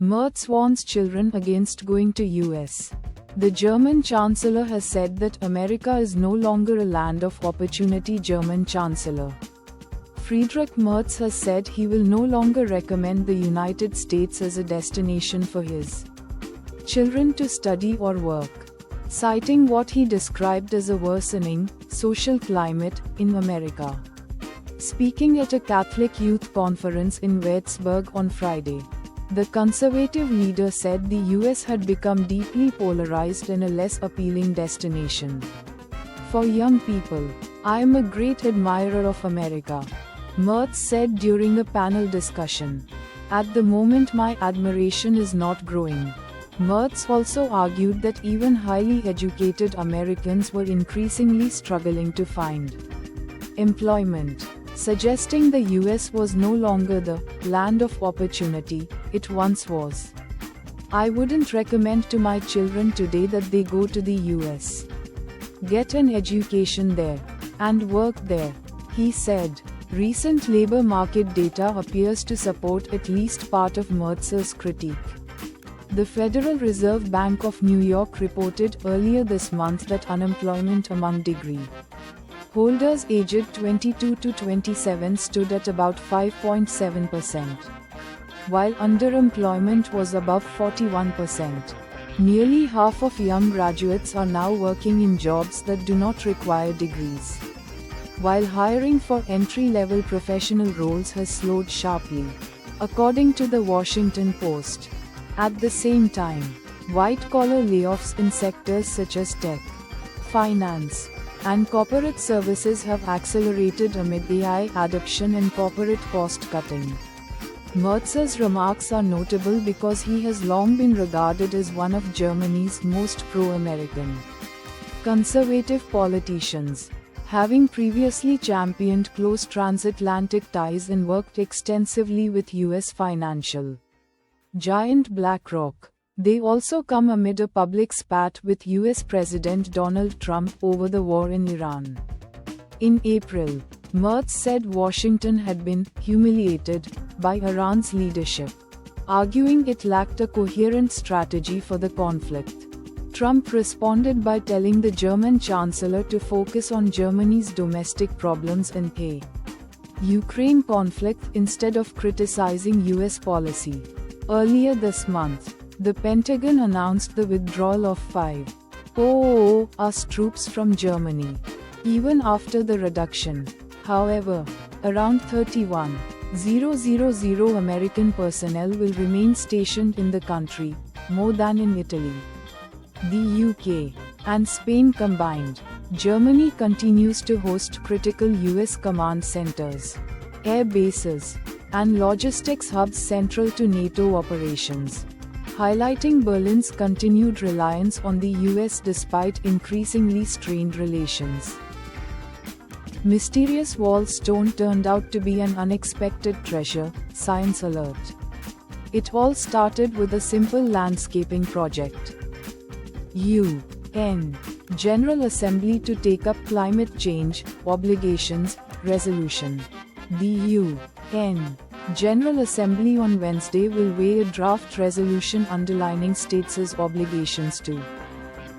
Merz warns children against going to US. The German Chancellor has said that America is no longer a land of opportunity. German Chancellor Friedrich Merz has said he will no longer recommend the United States as a destination for his children to study or work, citing what he described as a worsening social climate in America. Speaking at a Catholic youth conference in Whitesburg on Friday, the conservative leader said the US had become deeply polarized and a less appealing destination for young people. "I am a great admirer of America," Merz said during a panel discussion. "At the moment my admiration is not growing." Merz also argued that even highly educated Americans were increasingly struggling to find employment, suggesting the US was no longer the land of opportunity it once was. "I wouldn't recommend to my children today that they go to the US. Get an education there and work there," he said. Recent labor market data appears to support at least part of Merz's critique. The Federal Reserve Bank of New York reported earlier this month that unemployment among degree holders aged 22 to 27 stood at about 5.7%, while underemployment was above 41%. Nearly half of young graduates are now working in jobs that do not require degrees, while hiring for entry-level professional roles has slowed sharply, according to the Washington Post. At the same time, white-collar layoffs in sectors such as tech, finance, and corporate services have accelerated amid AI adoption and corporate cost-cutting. Merz's remarks are notable because he has long been regarded as one of Germany's most pro-American conservative politicians, having previously championed close transatlantic ties and worked extensively with US financial giant BlackRock. They also come amid a public spat with US President Donald Trump over the war in Iran. In April, Merz said Washington had been humiliated by Iran's leadership, arguing it lacked a coherent strategy for the conflict. Trump responded by telling the German Chancellor to focus on Germany's domestic problems and the Ukraine conflict instead of criticizing US policy. Earlier this month, the Pentagon announced the withdrawal of 5,000 US troops from Germany. Even after the reduction, however, around 31,000 American personnel will remain stationed in the country, more than in Italy, the UK, and Spain combined. Germany continues to host critical US command centers, air bases, and logistics hubs central to NATO operations, highlighting Berlin's continued reliance on the US despite increasingly strained relations. Mysterious wall stone turned out to be an unexpected treasure, Science Alert. It all started with a simple landscaping project. UN General Assembly to take up climate change obligations resolution. The UN General Assembly on Wednesday will weigh a draft resolution underlining states' obligations to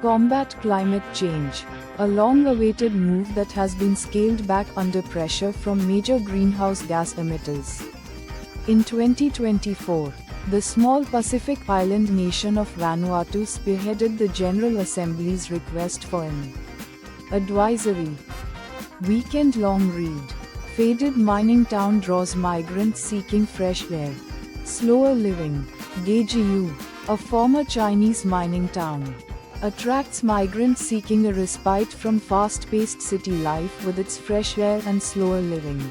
combat climate change, a long-awaited move that has been scaled back under pressure from major greenhouse gas emitters. In 2024, the small Pacific island nation of Vanuatu spearheaded the General Assembly's request for an advisory. Weekend-long read. Faded mining town draws migrants seeking fresh air. Slower living. Gejiu, a former Chinese mining town, attracts migrants seeking a respite from fast-paced city life with its fresh air and slower living.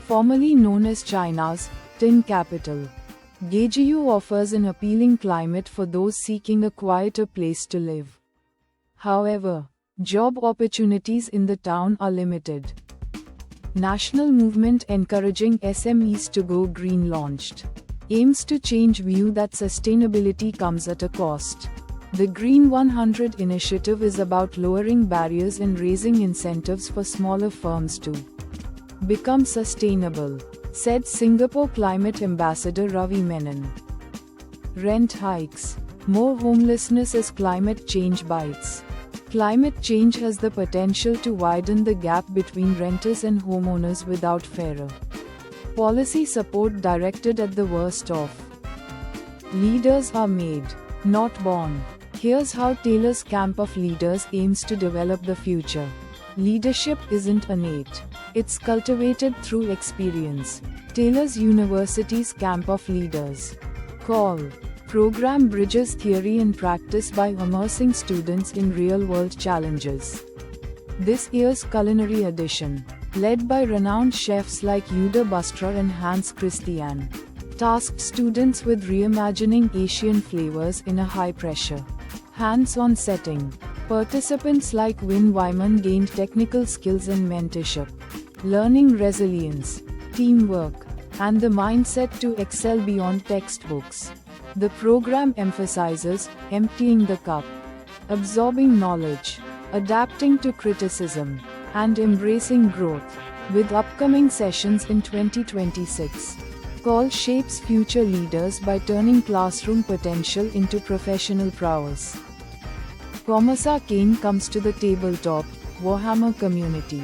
Formerly known as China's tin capital, Gejiu offers an appealing climate for those seeking a quieter place to live. However, job opportunities in the town are limited. National movement encouraging SMEs to go green launched. Aims to change view that sustainability comes at a cost. The Green 100 initiative is about lowering barriers and raising incentives for smaller firms to become sustainable, said Singapore Climate Ambassador Ravi Menon. Rent hikes. More homelessness as climate change bites. Climate change has the potential to widen the gap between renters and homeowners without fairer policy support directed at the worst off. Leaders are made, not born. Here's how Taylor's camp of leaders aims to develop the future. Leadership isn't innate. It's cultivated through experience. Taylor's University's camp of leaders. Call. Program bridges theory and practice by immersing students in real-world challenges. This year's culinary edition, led by renowned chefs like Yuda Bastra and Hans Christian, tasked students with reimagining Asian flavors in a high-pressure, hands-on setting. Participants like Win Wyman gained technical skills and mentorship, learning resilience, teamwork, and the mindset to excel beyond textbooks. The program emphasizes emptying the cup, absorbing knowledge, adapting to criticism, and embracing growth, with upcoming sessions in 2026. Call shapes future leaders by turning classroom potential into professional prowess. Comasa Kane comes to the tabletop Warhammer community.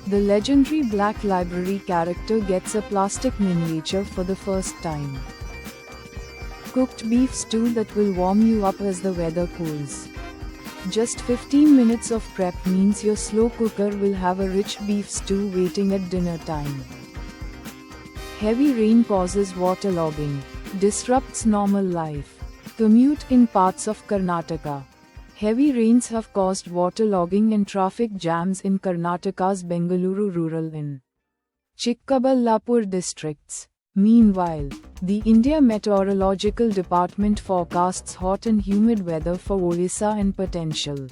The legendary Black Library character gets a plastic miniature for the first time. Cooked beef stew that will warm you up as the weather cools. Just 15 minutes of prep means your slow cooker will have a rich beef stew waiting at dinner time. Heavy rain causes waterlogging, disrupts normal life. Commute in parts of Karnataka. Heavy rains have caused waterlogging and traffic jams in Karnataka's Bengaluru rural and Chikkaballapur districts. Meanwhile, the India Meteorological Department forecasts hot and humid weather for Odisha and potential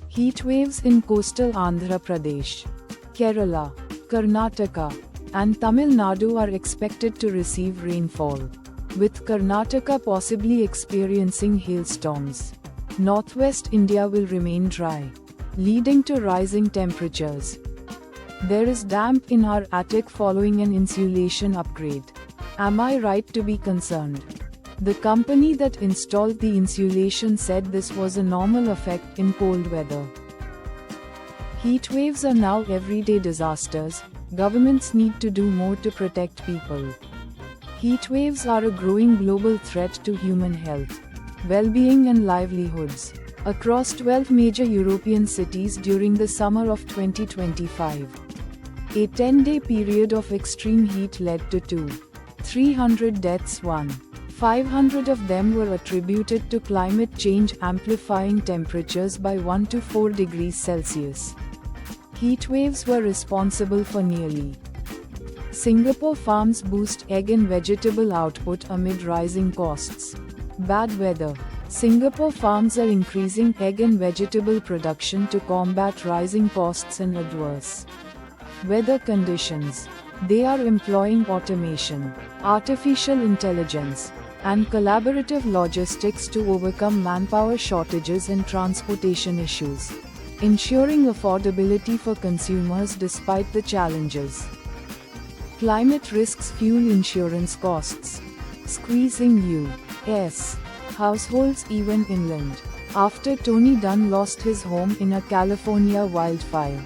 heat waves in coastal Andhra Pradesh, Kerala, Karnataka, and Tamil Nadu are expected to receive rainfall, with Karnataka possibly experiencing hailstorms. Northwest India will remain dry, leading to rising temperatures. There is damp in our attic following an insulation upgrade. Am I right to be concerned? The company that installed the insulation said this was a normal effect in cold weather. Heat waves are now everyday disasters. Governments need to do more to protect people. Heat waves are a growing global threat to human health, well-being and livelihoods across 12 major European cities during the summer of 2025. A 10-day period of extreme heat led to 300 deaths. 500 of them were attributed to climate change amplifying temperatures by 1 to 4 degrees Celsius. Heat waves were responsible for nearly. Singapore farms boost egg and vegetable output amid rising costs. Bad weather. Singapore farms are increasing egg and vegetable production to combat rising costs and adverse weather conditions. They are employing automation, artificial intelligence, and collaborative logistics to overcome manpower shortages and transportation issues, ensuring affordability for consumers despite the challenges. Climate risks fuel insurance costs, squeezing U.S. households even inland. After Tony Dunn lost his home in a California wildfire,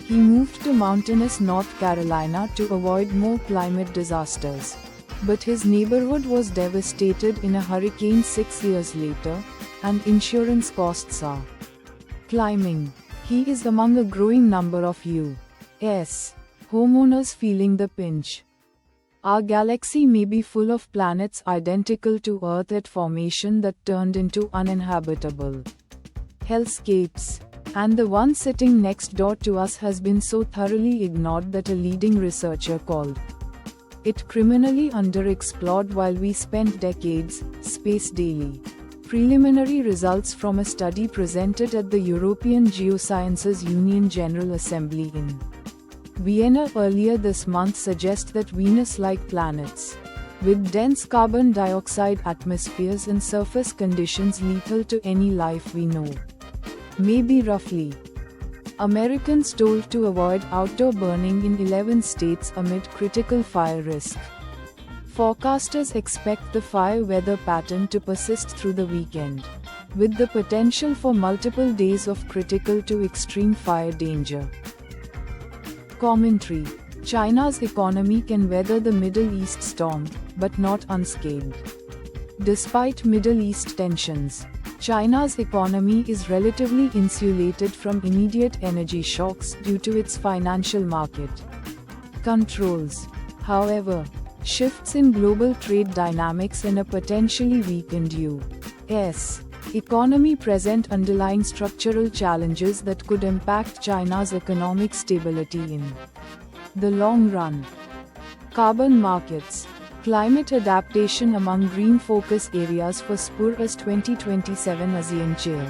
he moved to mountainous North Carolina to avoid more climate disasters. But his neighborhood was devastated in a hurricane 6 years later, and insurance costs are climbing. He is among a growing number of U.S. homeowners feeling the pinch. Our galaxy may be full of planets identical to Earth at formation that turned into uninhabitable hellscapes. And the one sitting next door to us has been so thoroughly ignored that a leading researcher called it criminally underexplored while we spent decades. Space Daily. Preliminary results from a study presented at the European Geosciences Union General Assembly in Vienna earlier this month suggest that Venus-like planets, with dense carbon dioxide atmospheres and surface conditions lethal to any life we know, may be roughly Americans told to avoid outdoor burning in 11 states amid critical fire risk. Forecasters expect the fire weather pattern to persist through the weekend, with the potential for multiple days of critical to extreme fire danger. Commentary: China's economy can weather the Middle East storm, but not unscathed. Despite Middle East tensions, China's economy is relatively insulated from immediate energy shocks due to its financial market controls. However, shifts in global trade dynamics and a potentially weakened U.S. economy present underlying structural challenges that could impact China's economic stability in the long run. Carbon markets. Climate adaptation among green focus areas for SPUR's 2027 ASEAN Chair.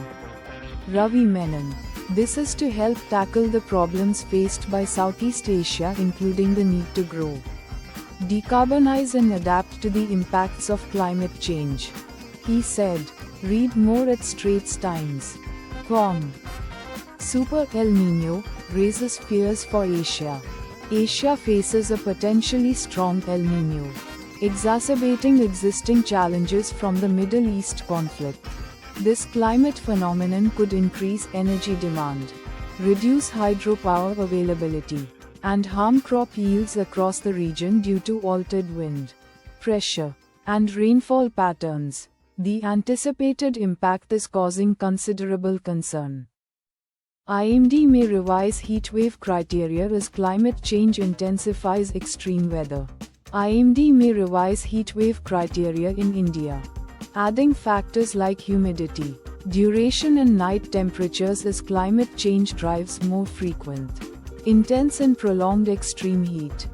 Ravi Menon. This is to help tackle the problems faced by Southeast Asia, including the need to grow, decarbonize and adapt to the impacts of climate change. He said. Read more at Straits Times. Com. Super El Niño raises fears for Asia. Asia faces a potentially strong El Niño, exacerbating existing challenges from the Middle East conflict. This climate phenomenon could increase energy demand, reduce hydropower availability, and harm crop yields across the region due to altered wind, pressure, and rainfall patterns. The anticipated impact is causing considerable concern. IMD may revise heatwave criteria as climate change intensifies extreme weather. IMD may revise heatwave criteria in India, adding factors like humidity, duration and night temperatures as climate change drives more frequent, intense and prolonged extreme heat.